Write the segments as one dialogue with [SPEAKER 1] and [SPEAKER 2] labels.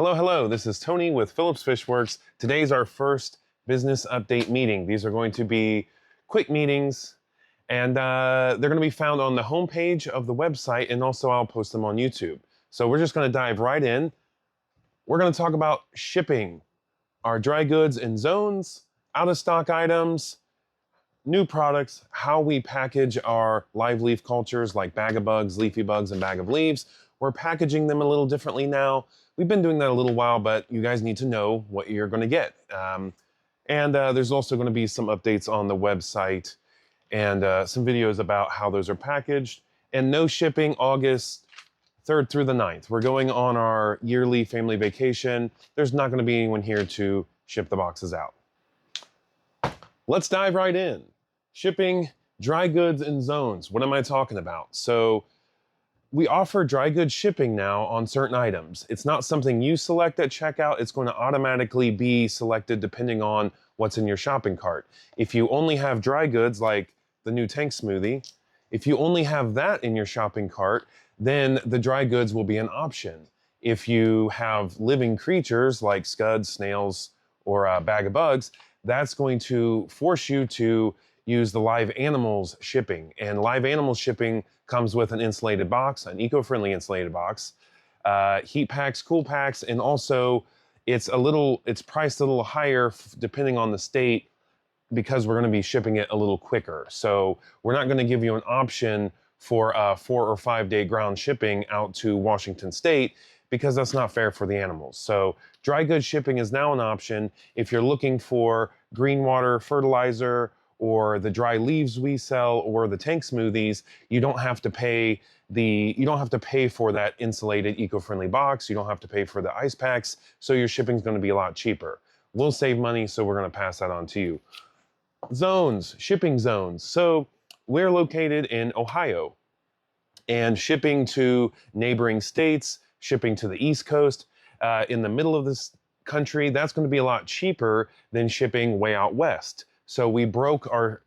[SPEAKER 1] Hello, hello. This is Tony with Phillips Fish Works. Today's our first business update meeting. These are going to be quick meetings, and they're going to be found on the homepage of the website, and also I'll post them on YouTube. So we're just going to dive right in. We're going to talk about shipping, our dry goods in zones, out of stock items, new products, how we package our live leaf cultures like bag of bugs, leafy bugs, and bag of leaves. We're packaging them a little differently now. We've been doing that a little while, but you guys need to know what you're going to get. There's also going to be some updates on the website and some videos about how those are packaged. And no shipping August 3rd through the 9th. We're going on our yearly family vacation. There's not going to be anyone here to ship the boxes out. Let's dive right in. Shipping dry goods in zones. What am I talking about? So we offer dry goods shipping now on certain items. It's not something you select at checkout. It's going to automatically be selected depending on what's in your shopping cart. If you only have dry goods like the new tank smoothie, if you only have that in your shopping cart, then the dry goods will be an option. If you have living creatures like scuds, snails, or a bag of bugs, that's going to force you to use the live animals shipping. And live animals shipping comes with an insulated box, an eco-friendly insulated box, heat packs, cool packs, and also it's priced a little higher depending on the state because we're going to be shipping it a little quicker. So we're not going to give you an option for a 4 or 5 day ground shipping out to Washington State because that's not fair for the animals. So dry goods shipping is now an option if you're looking for green water fertilizer or the dry leaves we sell or the tank smoothies. You don't have to pay for that insulated eco-friendly box. You don't have to pay for the ice packs. So your shipping is going to be a lot cheaper. We'll save money, so we're going to pass that on to you. Zones, shipping zones. So we're located in Ohio, and shipping to neighboring states, shipping to the East Coast, in the middle of this country, that's going to be a lot cheaper than shipping way out west. So we broke our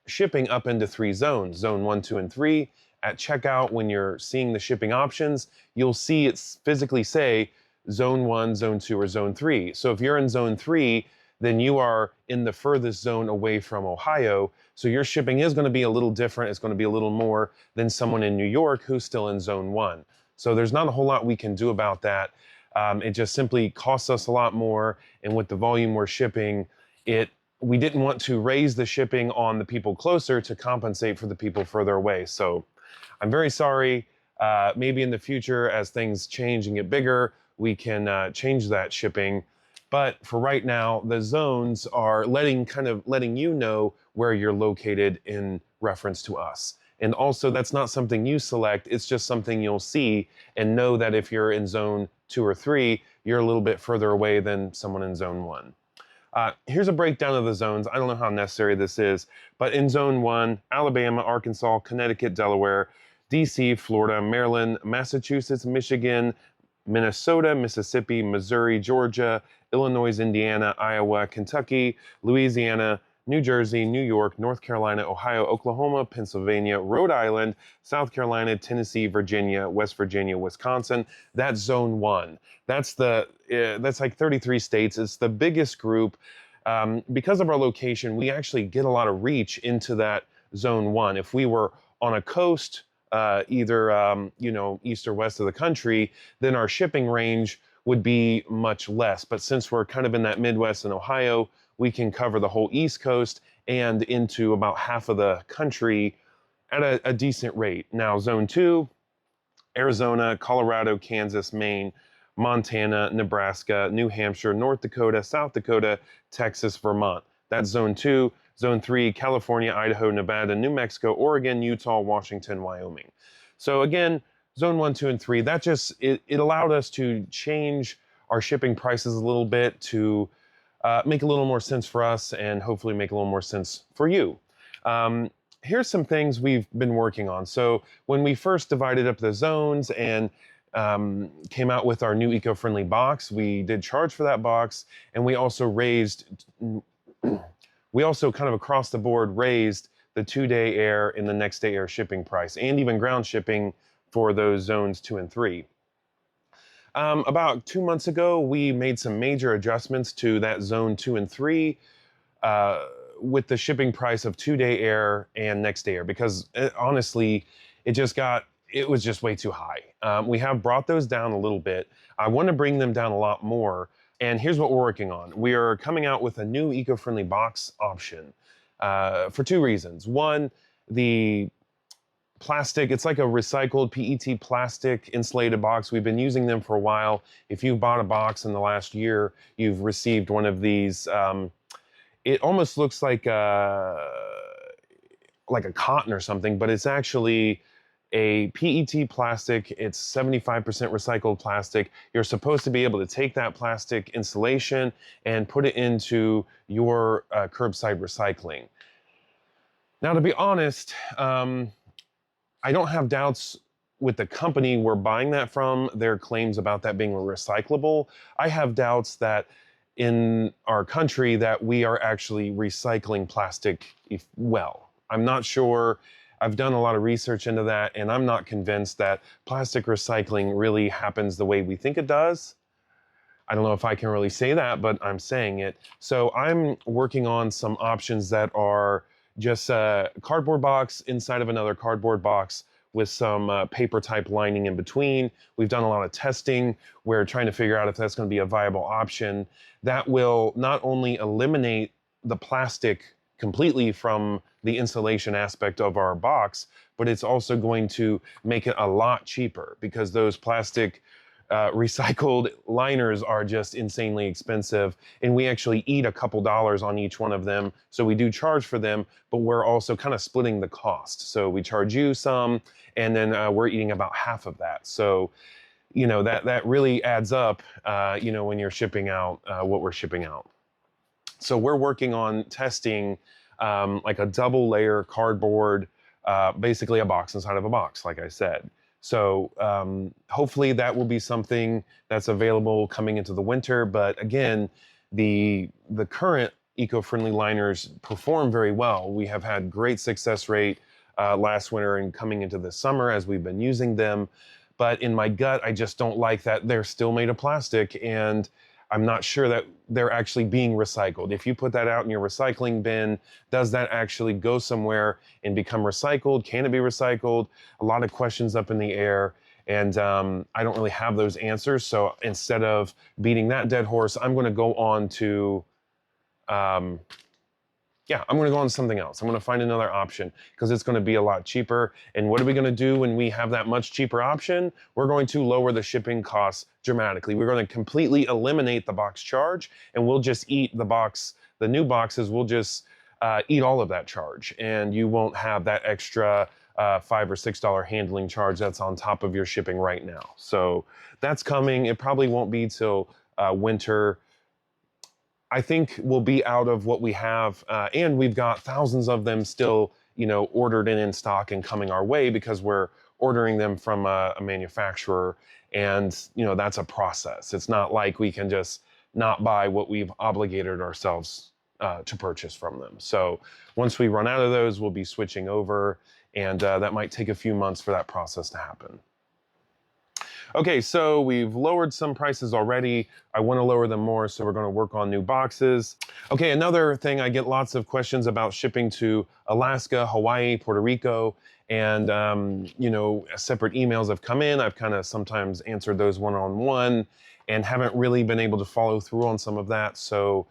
[SPEAKER 1] shipping up into 3 zones, zone 1, 2, and 3. At checkout, when you're seeing the shipping options, you'll see it physically say zone 1, zone 2, or zone 3. So if you're in zone 3, then you are in the furthest zone away from Ohio. So your shipping is going to be a little different. It's going to be a little more than someone in New York who's still in zone 1. So there's not a whole lot we can do about that. It just simply costs us a lot more. And with the volume we're shipping, we didn't want to raise the shipping on the people closer to compensate for the people further away. So I'm very sorry. Maybe in the future, as things change and get bigger, we can change that shipping. But for right now, the zones are letting you know where you're located in reference to us. And also, that's not something you select. It's just something you'll see and know that if you're in zone 2 or 3, you're a little bit further away than someone in zone 1. Here's a breakdown of the zones. I don't know how necessary this is, but in zone 1, Alabama, Arkansas, Connecticut, Delaware, DC, Florida, Maryland, Massachusetts, Michigan, Minnesota, Mississippi, Missouri, Georgia, Illinois, Indiana, Iowa, Kentucky, Louisiana, New Jersey, New York, North Carolina, Ohio, Oklahoma, Pennsylvania, Rhode Island, South Carolina, Tennessee, Virginia, West Virginia, Wisconsin. That's zone 1. That's like 33 states. It's the biggest group. Because of our location, we actually get a lot of reach into that zone 1. If we were on a coast, either east or west of the country, then our shipping range would be much less. But since we're kind of in that Midwest and Ohio, we can cover the whole East Coast and into about half of the country at a decent rate. Now, zone 2, Arizona, Colorado, Kansas, Maine, Montana, Nebraska, New Hampshire, North Dakota, South Dakota, Texas, Vermont. That's zone 2. Zone 3, California, Idaho, Nevada, New Mexico, Oregon, Utah, Washington, Wyoming. So again, zone 1, 2, and 3, that just, it allowed us to change our shipping prices a little bit to make a little more sense for us and hopefully make a little more sense for you. Here's some things we've been working on. So when we first divided up the zones and came out with our new eco-friendly box, we did charge for that box, and we also kind of across the board raised the 2-day air and the next day air shipping price, and even ground shipping for those zones 2 and 3. About 2 months ago, we made some major adjustments to that zone 2 and 3 uh, with the shipping price of 2-day air and next day air because honestly, it was just way too high. We have brought those down a little bit. I want to bring them down a lot more. And here's what we're working on. We are coming out with a new eco-friendly box option for two reasons. One, the plastic, it's like a recycled PET plastic insulated box. We've been using them for a while. If you've bought a box in the last year, you've received one of these. It almost looks like a cotton or something, but it's actually a PET plastic. It's 75% recycled plastic. You're supposed to be able to take that plastic insulation and put it into your curbside recycling. Now, to be honest, I don't have doubts with the company we're buying that from, their claims about that being recyclable. I have doubts that in our country that we are actually recycling plastic well. I'm not sure. I've done a lot of research into that, and I'm not convinced that plastic recycling really happens the way we think it does. I don't know if I can really say that, but I'm saying it. So I'm working on some options that are just a cardboard box inside of another cardboard box with some paper type lining in between. We've done a lot of testing. We're trying to figure out if that's going to be a viable option. That will not only eliminate the plastic completely from the insulation aspect of our box, but it's also going to make it a lot cheaper because those plastic recycled liners are just insanely expensive, and we actually eat a couple dollars on each one of them. So we do charge for them, but we're also kind of splitting the cost. So we charge you some, and then we're eating about half of that. So, that really adds up, when you're shipping out what we're shipping out. So we're working on testing like a double layer cardboard, basically a box inside of a box, like I said. So hopefully that will be something that's available coming into the winter. But again, the current eco-friendly liners perform very well. We have had great success rate last winter and coming into the summer as we've been using them. But in my gut, I just don't like that they're still made of plastic, and I'm not sure that they're actually being recycled. If you put that out in your recycling bin, does that actually go somewhere and become recycled? Can it be recycled? A lot of questions up in the air, and I don't really have those answers. So instead of beating that dead horse, I'm going to go on to, I'm going to go on to something else. I'm going to find another option because it's going to be a lot cheaper. And what are we going to do when we have that much cheaper option? We're going to lower the shipping costs dramatically. We're going to completely eliminate the box charge, and we'll just eat the new boxes, we'll just eat all of that charge. And you won't have that extra $5 or $6 handling charge that's on top of your shipping right now. So that's coming. It probably won't be till winter. I think we'll be out of what we have, and we've got thousands of them still, ordered and in stock and coming our way because we're ordering them from a manufacturer, and that's a process. It's not like we can just not buy what we've obligated ourselves to purchase from them. So once we run out of those, we'll be switching over, and that might take a few months for that process to happen. Okay, so we've lowered some prices already. I want to lower them more, so we're going to work on new boxes. Okay, another thing, I get lots of questions about shipping to Alaska, Hawaii, Puerto Rico, and separate emails have come in. I've kind of sometimes answered those one-on-one and haven't really been able to follow through on some of that. So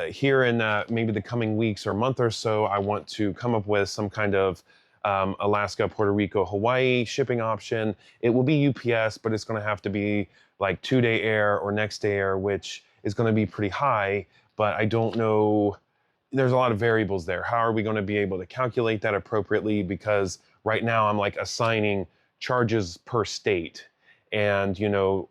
[SPEAKER 1] here in maybe the coming weeks or month or so, I want to come up with some kind of Alaska, Puerto Rico, Hawaii shipping option. It will be UPS, but it's going to have to be like 2-day air or next day air, which is going to be pretty high, but I don't know. There's a lot of variables there. How are we going to be able to calculate that appropriately? Because right now I'm like assigning charges per state. And,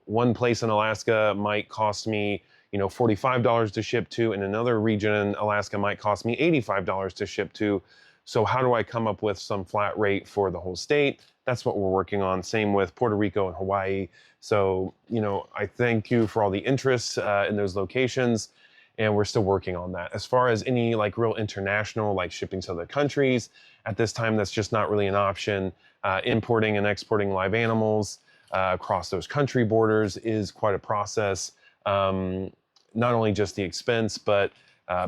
[SPEAKER 1] one place in Alaska might cost me, $45 to ship to, and another region in Alaska might cost me $85 to ship to. So how do I come up with some flat rate for the whole state? That's what we're working on. Same with Puerto Rico and Hawaii. So, I thank you for all the interest in those locations, and we're still working on that. As far as any like real international, like shipping to other countries, at this time, that's just not really an option. Importing and exporting live animals, across those country borders is quite a process. Not only just the expense, but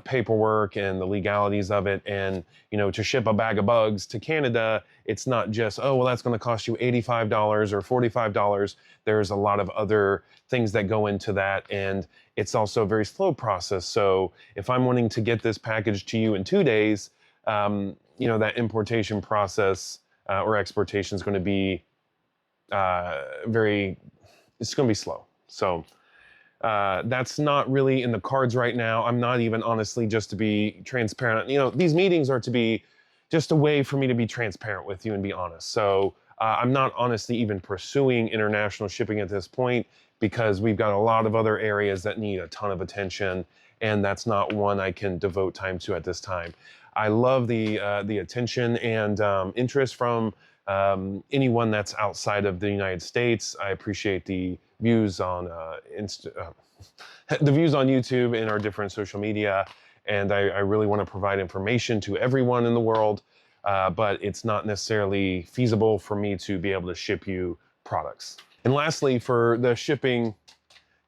[SPEAKER 1] paperwork and the legalities of it. And, to ship a bag of bugs to Canada, it's not just, oh, well, that's going to cost you $85 or $45. There's a lot of other things that go into that. And it's also a very slow process. So if I'm wanting to get this package to you in 2 days, that importation process or exportation is going to be it's going to be slow. So that's not really in the cards right now. I'm not even, honestly, just to be transparent. These meetings are to be just a way for me to be transparent with you and be honest. So I'm not honestly even pursuing international shipping at this point because we've got a lot of other areas that need a ton of attention, and that's not one I can devote time to at this time. I love the attention and interest from anyone that's outside of the United States. I appreciate the views on the views on YouTube and our different social media, and I really want to provide information to everyone in the world, but it's not necessarily feasible for me to be able to ship you products. And lastly, for the shipping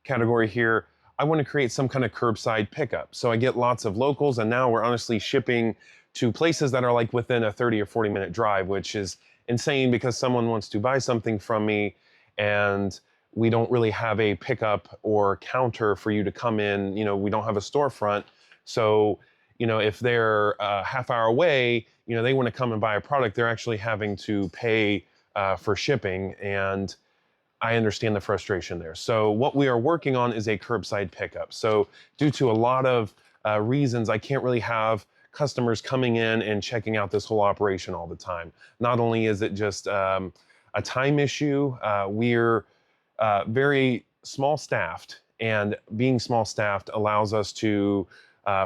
[SPEAKER 1] category here, I want to create some kind of curbside pickup. So I get lots of locals, and now we're honestly shipping to places that are like within a 30 or 40 minute drive, which is insane because someone wants to buy something from me and we don't really have a pickup or counter for you to come in. We don't have a storefront. So, if they're a half hour away, they want to come and buy a product, they're actually having to pay for shipping. And I understand the frustration there. So what we are working on is a curbside pickup. So due to a lot of reasons, I can't really have customers coming in and checking out this whole operation all the time. Not only is it just a time issue, we're very small staffed, and being small staffed allows us to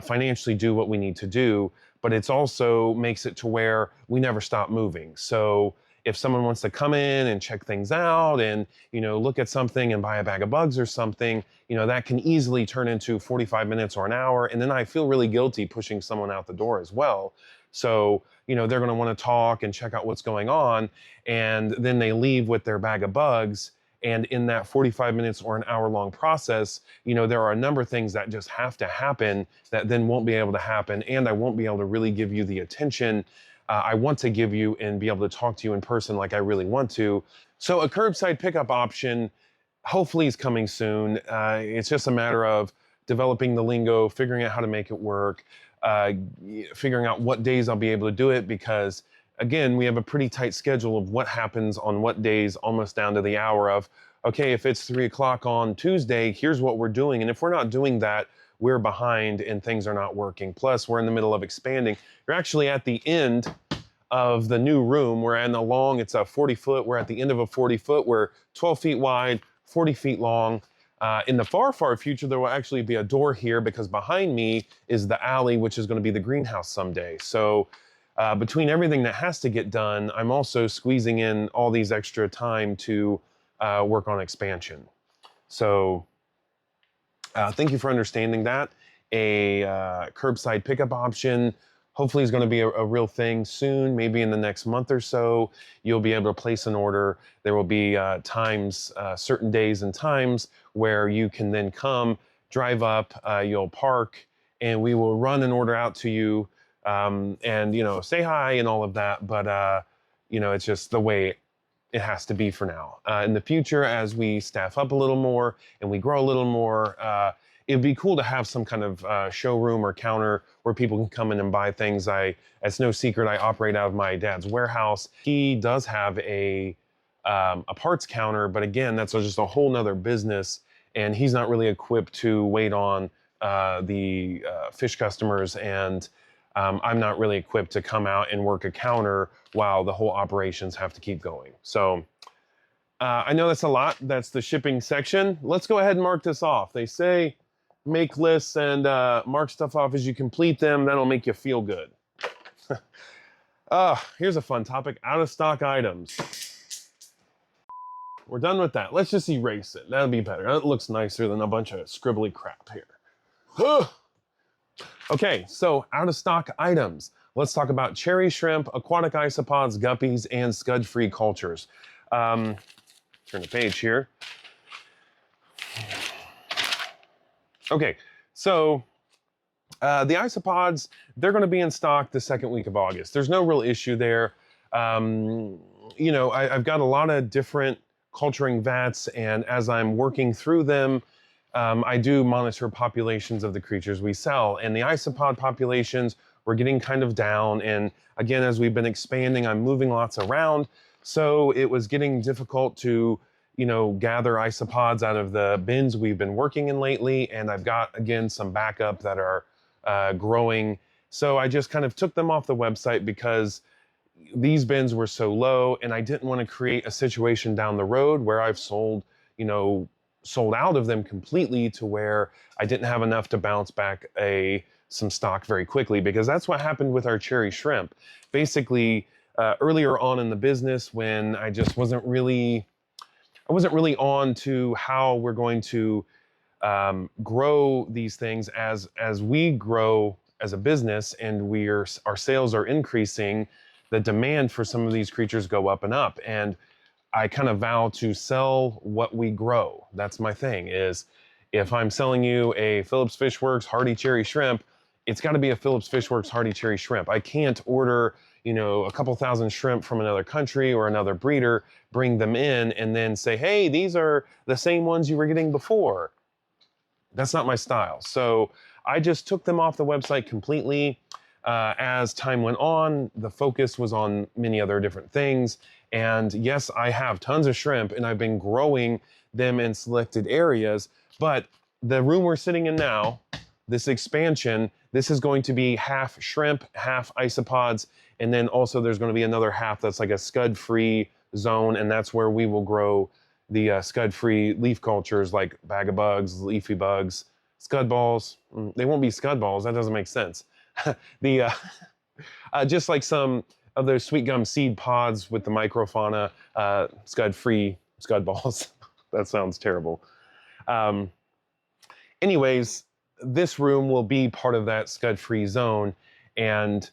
[SPEAKER 1] financially do what we need to do, but it's also makes it to where we never stop moving. So if someone wants to come in and check things out and, look at something and buy a bag of bugs or something, that can easily turn into 45 minutes or an hour. And then I feel really guilty pushing someone out the door as well. So, they're going to want to talk and check out what's going on. And then they leave with their bag of bugs. And in that 45 minutes or an hour long process, there are a number of things that just have to happen that then won't be able to happen. And I won't be able to really give you the attention I want to give you and be able to talk to you in person like I really want to. So a curbside pickup option hopefully is coming soon. It's just a matter of developing the lingo, figuring out how to make it work, figuring out what days I'll be able to do it, because again, we have a pretty tight schedule of what happens on what days, almost down to the hour of, okay, if it's 3 o'clock on Tuesday, here's what we're doing. And if we're not doing that, we're behind and things are not working. Plus, we're in the middle of expanding. You're actually at the end of the new room. We're in the long, it's a 40 foot. We're at the end of a 40 foot. We're 12 feet wide, 40 feet long. In the far, far future, there will actually be a door here because behind me is the alley, which is going to be the greenhouse someday. So between everything that has to get done, I'm also squeezing in all these extra time to work on expansion. So thank you for understanding that. A curbside pickup option hopefully is going to be a real thing soon, maybe in the next month or so. You'll be able to place an order. There will be times, certain days and times where you can then come, drive up, you'll park, and we will run an order out to you and, say hi and all of that. But, it's just the way it has to be for now. In the future, as we staff up a little more and we grow a little more, it'd be cool to have some kind of showroom or counter where people can come in and buy things. It's no secret, I operate out of my dad's warehouse. He does have a parts counter, but again, that's just a whole nother business, and he's not really equipped to wait on the fish customers, and I'm not really equipped to come out and work a counter while the whole operations have to keep going. So I know that's a lot. That's the shipping section. Let's go ahead and mark this off. They say make lists and mark stuff off as you complete them. That'll make you feel good. Here's a fun topic, out of stock items. We're done with that. Let's just erase it. That'll be better. That looks nicer than a bunch of scribbly crap here. Okay, so out of stock items. Let's talk about cherry shrimp, aquatic isopods, guppies, and scud-free cultures. turn the page here. Okay, so the isopods, they're going to be in stock the second week of August. There's no real issue there. You know, I've got a lot of different culturing vats, and as I'm working through them, I do monitor populations of the creatures we sell. And the isopod populations were getting kind of down. And again, as we've been expanding, I'm moving lots around. So it was getting difficult to, you know, gather isopods out of the bins we've been working in lately. And I've got, again, some backup that are growing. So I just kind of took them off the website because these bins were so low, and I didn't want to create a situation down the road where I've sold, you know, sold out of them completely to where I didn't have enough to bounce back some stock very quickly, because that's what happened with our cherry shrimp. Basically, earlier on in the business, when I just wasn't really on to how we're going to grow these things as we grow as a business, and our sales are increasing, the demand for some of these creatures go up and up. And I kind of vow to sell what we grow. That's my thing, is if I'm selling you a Phillips Fish Works Hardy Cherry Shrimp, it's got to be a Phillips Fish Works Hardy Cherry Shrimp. I can't order, you know, a couple thousand shrimp from another country or another breeder, bring them in, and then say, hey, these are the same ones you were getting before. That's not my style. So I just took them off the website completely. As time went on, the focus was on many other different things. And yes, I have tons of shrimp, and I've been growing them in selected areas. But the room we're sitting in now, this expansion, this is going to be half shrimp, half isopods. And then also there's going to be another half that's like a scud-free zone. And that's where we will grow the scud-free leaf cultures like bag of bugs, leafy bugs, scud balls. They won't be scud balls. That doesn't make sense. Just like some of those sweet gum seed pods with the microfauna, scud-free scud balls. That sounds terrible. Anyways, this room will be part of that scud-free zone. And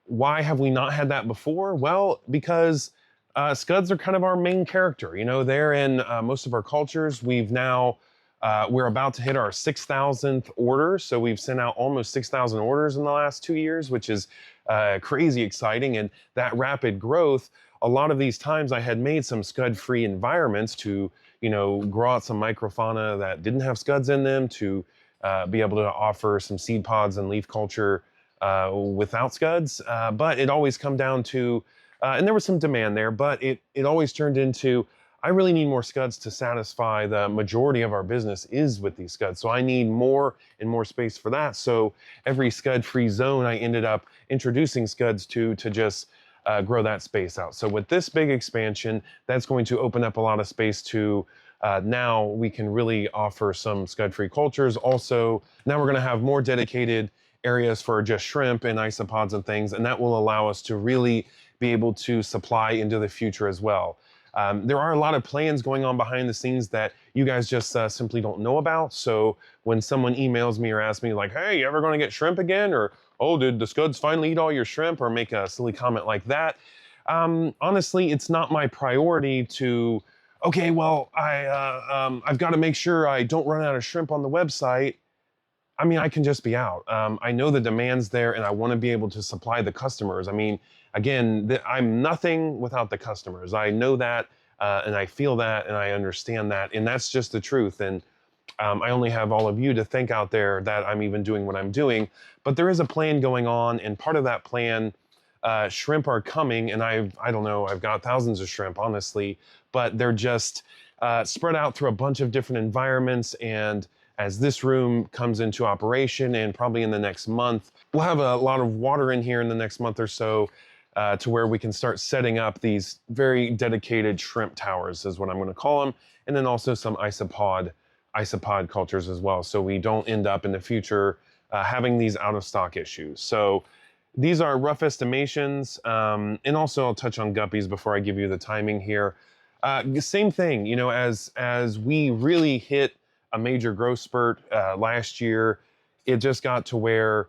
[SPEAKER 1] why have we not had that before? Well, because scuds are kind of our main character. You know, they're in most of our cultures. We're about to hit our 6,000th order. So we've sent out almost 6,000 orders in the last 2 years, which is crazy exciting. And that rapid growth, a lot of these times I had made some scud-free environments to, you know, grow out some microfauna that didn't have scuds in them, to be able to offer some seed pods and leaf culture without scuds. But it always come down to, and there was some demand there, but it always turned into, I really need more scuds to satisfy the majority of our business is with these scuds. So I need more and more space for that. So every scud-free zone, I ended up introducing scuds to just grow that space out. So with this big expansion, that's going to open up a lot of space to now we can really offer some scud-free cultures. Also, now we're going to have more dedicated areas for just shrimp and isopods and things, and that will allow us to really be able to supply into the future as well. There are a lot of plans going on behind the scenes that you guys just simply don't know about. So when someone emails me or asks me like, hey, you ever going to get shrimp again? Or, oh, did the scuds finally eat all your shrimp? Or make a silly comment like that. Honestly, it's not my priority to, okay, well, I've got to make sure I don't run out of shrimp on the website. I mean, I can just be out. I know the demand's there, and I want to be able to supply the customers. I mean, again, I'm nothing without the customers. I know that, and I feel that, and I understand that, and that's just the truth. And I only have all of you to thank out there that I'm even doing what I'm doing. But there is a plan going on, and part of that plan, shrimp are coming, and I don't know, I've got thousands of shrimp, honestly, but they're just spread out through a bunch of different environments. And as this room comes into operation, and probably in the next month, we'll have a lot of water in here in the next month or so, to where we can start setting up these very dedicated shrimp towers, is what I'm going to call them, and then also some isopod cultures as well, so we don't end up in the future having these out of stock issues. So these are rough estimations, and also I'll touch on guppies before I give you the timing here. Same thing, you know, as we really hit a major growth spurt last year, it just got to where,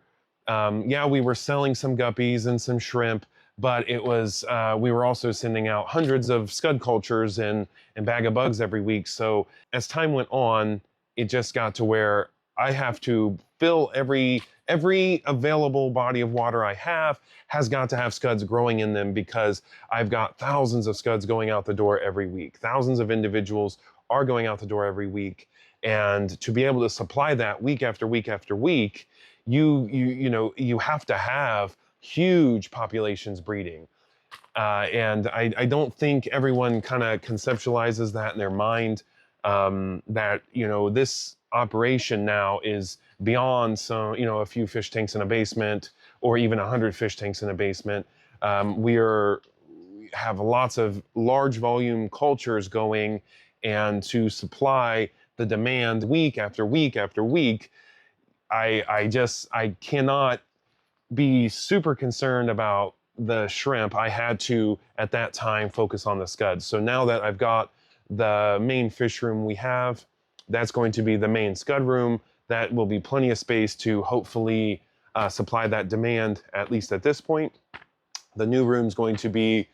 [SPEAKER 1] yeah, we were selling some guppies and some shrimp, but it was, we were also sending out hundreds of scud cultures and bag of bugs every week. So as time went on, it just got to where I have to fill every available body of water I have has got to have scuds growing in them, because I've got thousands of scuds going out the door every week. Thousands of individuals are going out the door every week. And to be able to supply that week after week after week, you have to have huge populations breeding. And I don't think everyone kind of conceptualizes that in their mind, that, this operation now is beyond some, a few fish tanks in a basement or even 100 fish tanks in a basement. We have lots of large volume cultures going, and to supply the demand week after week after week, I cannot be super concerned about the shrimp. I had to, at that time, focus on the scuds. So now that I've got the main fish room we have, that's going to be the main scud room. That will be plenty of space to hopefully supply that demand, at least at this point. The new room's going to be,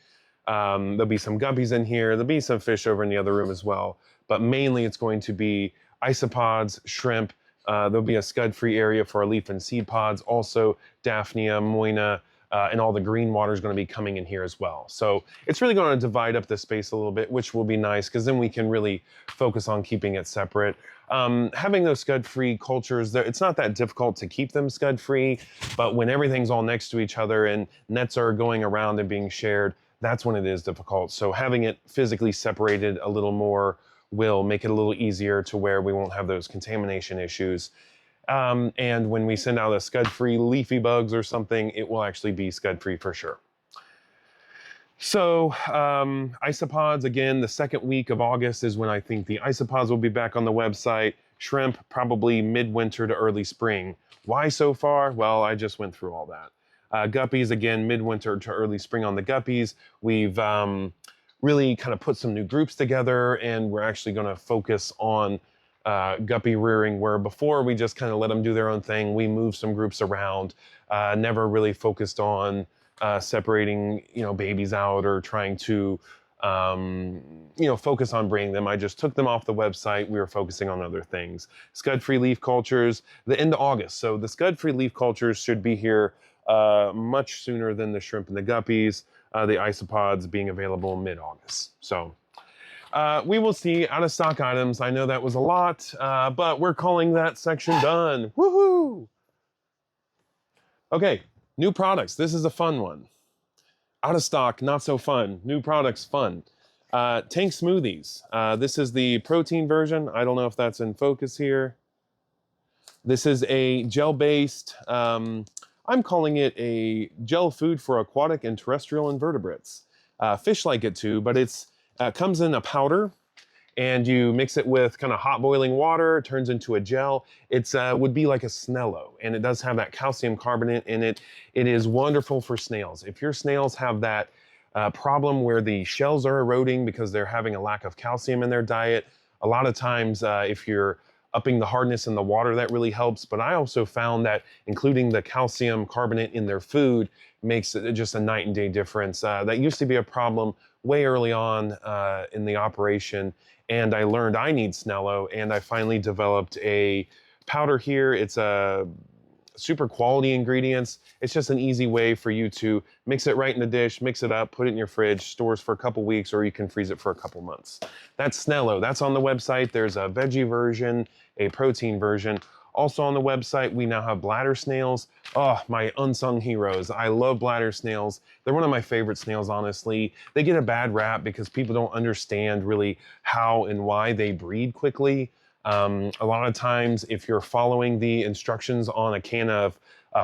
[SPEAKER 1] there'll be some guppies in here. There'll be some fish over in the other room as well. But mainly it's going to be isopods, shrimp. There'll be a scud-free area for our leaf and seed pods. Also, Daphnia, Moina, and all the green water is going to be coming in here as well. So it's really going to divide up the space a little bit, which will be nice, because then we can really focus on keeping it separate. Having those scud-free cultures, it's not that difficult to keep them scud-free, but when everything's all next to each other and nets are going around and being shared, that's when it is difficult. So having it physically separated a little more will make it a little easier, to where we won't have those contamination issues. And when we send out a scud-free leafy bugs or something, it will actually be scud-free for sure. So isopods, again, the second week of August is when I think the isopods will be back on the website. Shrimp, probably midwinter to early spring. Why so far? Well, I just went through all that. Guppies, again, midwinter to early spring on the guppies. We've really kind of put some new groups together, and we're actually going to focus on guppy rearing, where before we just kind of let them do their own thing. We moved some groups around, never really focused on separating, babies out or trying to, focus on breeding them. I just took them off the website. We were focusing on other things. Scud-free leaf cultures, the end of August. So the scud-free leaf cultures should be here much sooner than the shrimp and the guppies. The isopods being available mid-August. So we will see. Out of stock items, I know that was a lot, but we're calling that section done. Woohoo! Okay, new products. This is a fun one. Out of stock, not so fun. New products, fun. Tank smoothies. This is the protein version. I don't know if that's in focus here. This is a gel-based, I'm calling it a gel food for aquatic and terrestrial invertebrates. Fish like it too, but it's comes in a powder, and you mix it with kind of hot boiling water. It turns into a gel. It's would be like a Snello, and it does have that calcium carbonate in it. It is wonderful for snails. If your snails have that problem where the shells are eroding because they're having a lack of calcium in their diet, a lot of times if you're upping the hardness in the water, that really helps. But I also found that including the calcium carbonate in their food makes it just a night and day difference. That used to be a problem way early on in the operation, and I learned I need Snello, and I finally developed a powder here. It's a super quality ingredients. It's just an easy way for you to mix it right in the dish, mix it up, put it in your fridge, stores for a couple weeks, or you can freeze it for a couple months. That's Snello. That's on the website. There's a veggie version, a protein version. Also on the website, we now have bladder snails. Oh, my unsung heroes. I love bladder snails. They're one of my favorite snails, honestly. They get a bad rap because people don't understand really how and why they breed quickly. A lot of times, if you're following the instructions on a can of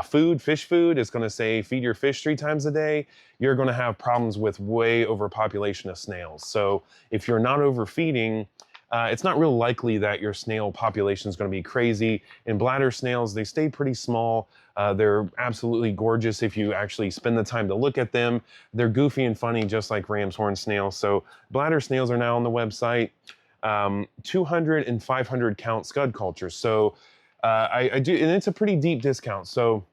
[SPEAKER 1] food, fish food, it's going to say feed your fish 3 times a day. You're going to have problems with way overpopulation of snails. So if you're not overfeeding, it's not real likely that your snail population is going to be crazy. In bladder snails, they stay pretty small. They're absolutely gorgeous if you actually spend the time to look at them. They're goofy and funny, just like ram's horn snails. So bladder snails are now on the website. 200 and 500 count scud cultures. So I do, and it's a pretty deep discount. So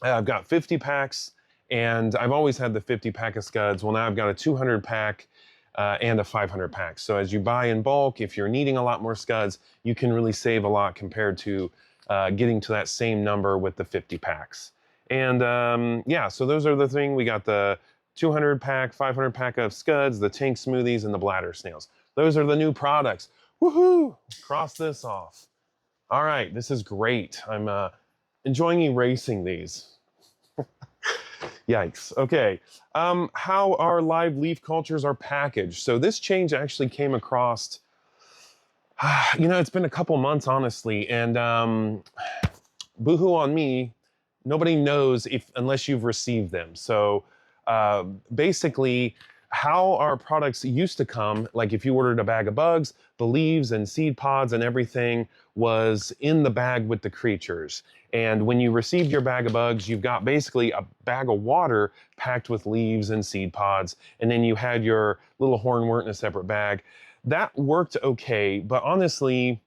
[SPEAKER 1] I've got 50 packs And I've always had the 50 pack of Scuds. Well, now I've got a 200 pack and a 500 pack. So as you buy in bulk, if you're needing a lot more Scuds, you can really save a lot compared to getting to that same number with the 50 packs. And yeah, so those are the thing. We got the 200 pack, 500 pack of Scuds, the tank smoothies, and the bladder snails. Those are the new products. Woohoo! Cross this off. All right, this is great. I'm enjoying erasing these. Yikes. Okay. How our live leaf cultures are packaged. So this change actually came across, it's been a couple months, honestly, and boohoo on me. Nobody knows unless you've received them. So basically, how our products used to come, like if you ordered a bag of bugs, the leaves and seed pods and everything was in the bag with the creatures. And when you received your bag of bugs, you've got basically a bag of water packed with leaves and seed pods. And then you had your little hornwort in a separate bag. That worked okay, but honestly,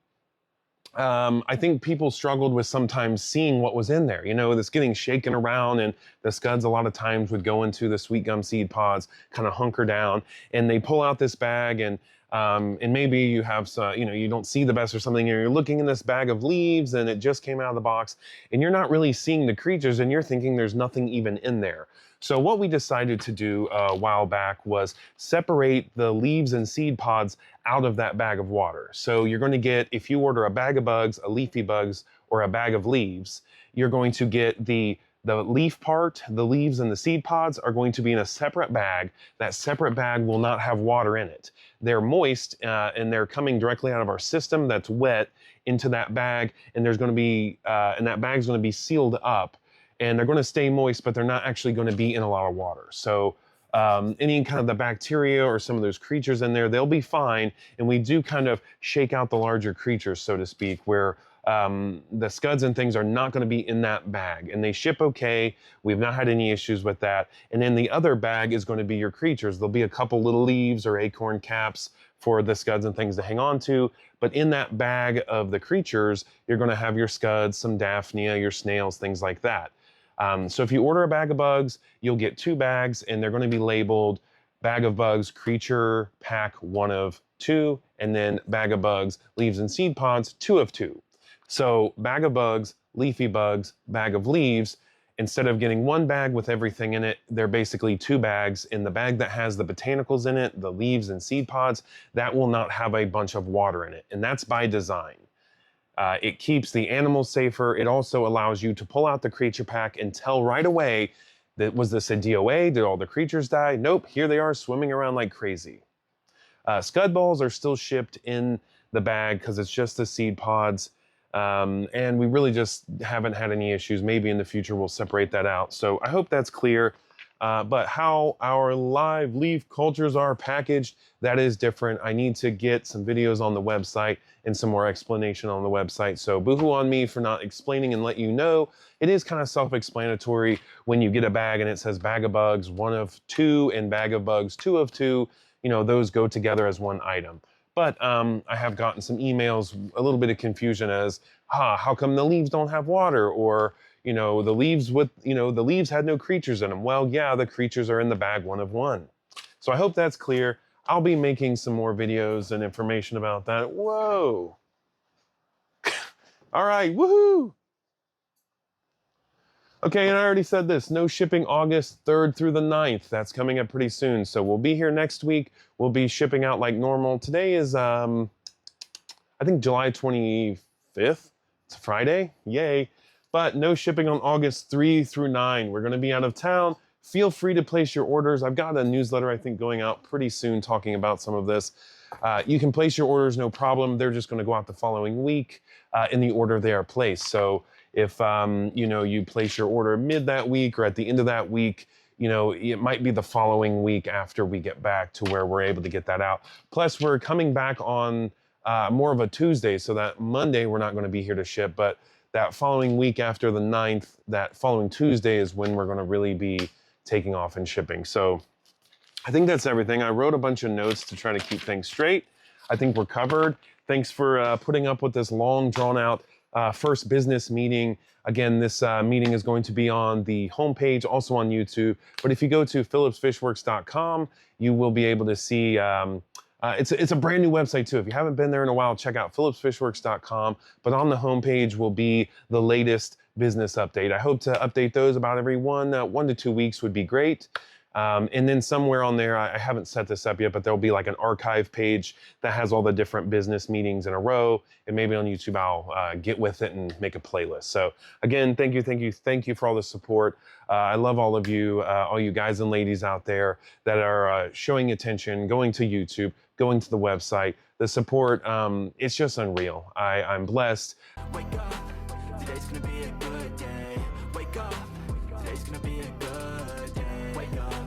[SPEAKER 1] I think people struggled with sometimes seeing what was in there. This getting shaken around, and the Scuds a lot of times would go into the sweet gum seed pods, kind of hunker down, and they pull out this bag, and maybe you have some, you don't see the best or something, and you're looking in this bag of leaves, and it just came out of the box, and you're not really seeing the creatures, and you're thinking there's nothing even in there. So what we decided to do a while back was separate the leaves and seed pods out of that bag of water. So you're going to get, if you order a bag of bugs, a leafy bugs, or a bag of leaves, you're going to get the leaf part, the leaves and the seed pods are going to be in a separate bag. That separate bag will not have water in it. They're moist and they're coming directly out of our system that's wet into that bag, and there's going to be, and that bag's going to be sealed up. And they're going to stay moist, but they're not actually going to be in a lot of water. So any kind of the bacteria or some of those creatures in there, they'll be fine. And we do kind of shake out the larger creatures, so to speak, where the Scuds and things are not going to be in that bag. And they ship okay. We've not had any issues with that. And then the other bag is going to be your creatures. There'll be a couple little leaves or acorn caps for the Scuds and things to hang on to. But in that bag of the creatures, you're going to have your Scuds, some Daphnia, your snails, things like that. So if you order a bag of bugs, you'll get 2 bags, and they're going to be labeled bag of bugs, creature pack 1 of 2, and then bag of bugs, leaves and seed pods 2 of 2. So bag of bugs, leafy bugs, bag of leaves, instead of getting 1 bag with everything in it, they're basically 2 bags. In the bag that has the botanicals in it, the leaves and seed pods, that will not have a bunch of water in it, and that's by design. It keeps the animals safer. It also allows you to pull out the creature pack and tell right away that, was this a DOA? Did all the creatures die? Nope, here they are swimming around like crazy. Scud balls are still shipped in the bag because it's just the seed pods. And we really just haven't had any issues. Maybe in the future we'll separate that out. So I hope that's clear. But how our live leaf cultures are packaged, that is different. I need to get some videos on the website and some more explanation on the website. So boohoo on me for not explaining and let you know. It is kind of self-explanatory when you get a bag and it says bag of bugs 1 of 2 and bag of bugs 2 of 2. Those go together as one item. But I have gotten some emails, a little bit of confusion as, how come the leaves don't have water? Or, the leaves the leaves had no creatures in them. Well, yeah, the creatures are in the bag 1 of 1. So I hope that's clear. I'll be making some more videos and information about that. Whoa. All right, woohoo. Okay, and I already said this, no shipping August 3rd through the 9th. That's coming up pretty soon. So we'll be here next week. We'll be shipping out like normal. Today is, I think July 25th. It's a Friday, yay. But no shipping on August 3 through 9. We're gonna be out of town. Feel free to place your orders. I've got a newsletter, I think, going out pretty soon talking about some of this. You can place your orders, no problem. They're just gonna go out the following week in the order they are placed. So if you place your order mid that week or at the end of that week, it might be the following week after we get back to where we're able to get that out. Plus, we're coming back on more of a Tuesday, so that Monday we're not going to be here to ship, but that following week after the 9th, that following Tuesday is when we're going to really be taking off and shipping. So I think that's everything. I wrote a bunch of notes to try to keep things straight. I think we're covered. Thanks for putting up with this long, drawn out first business meeting. Again, this meeting is going to be on the homepage, also on YouTube. But if you go to phillipsfishworks.com, you will be able to see. It's a brand new website too. If you haven't been there in a while, check out phillipsfishworks.com. But on the homepage will be the latest business update. I hope to update those about every 1 to 2 weeks would be great. And then somewhere on there, I haven't set this up yet, but there'll be like an archive page that has all the different business meetings in a row. And maybe on YouTube, I'll get with it and make a playlist. So again, thank you for all the support. I love all of you, all you guys and ladies out there that are showing attention, going to YouTube, going to the website. The support, it's just unreal. I'm blessed.
[SPEAKER 2] Wake up, today's gonna be a good day. Wake up, today's gonna be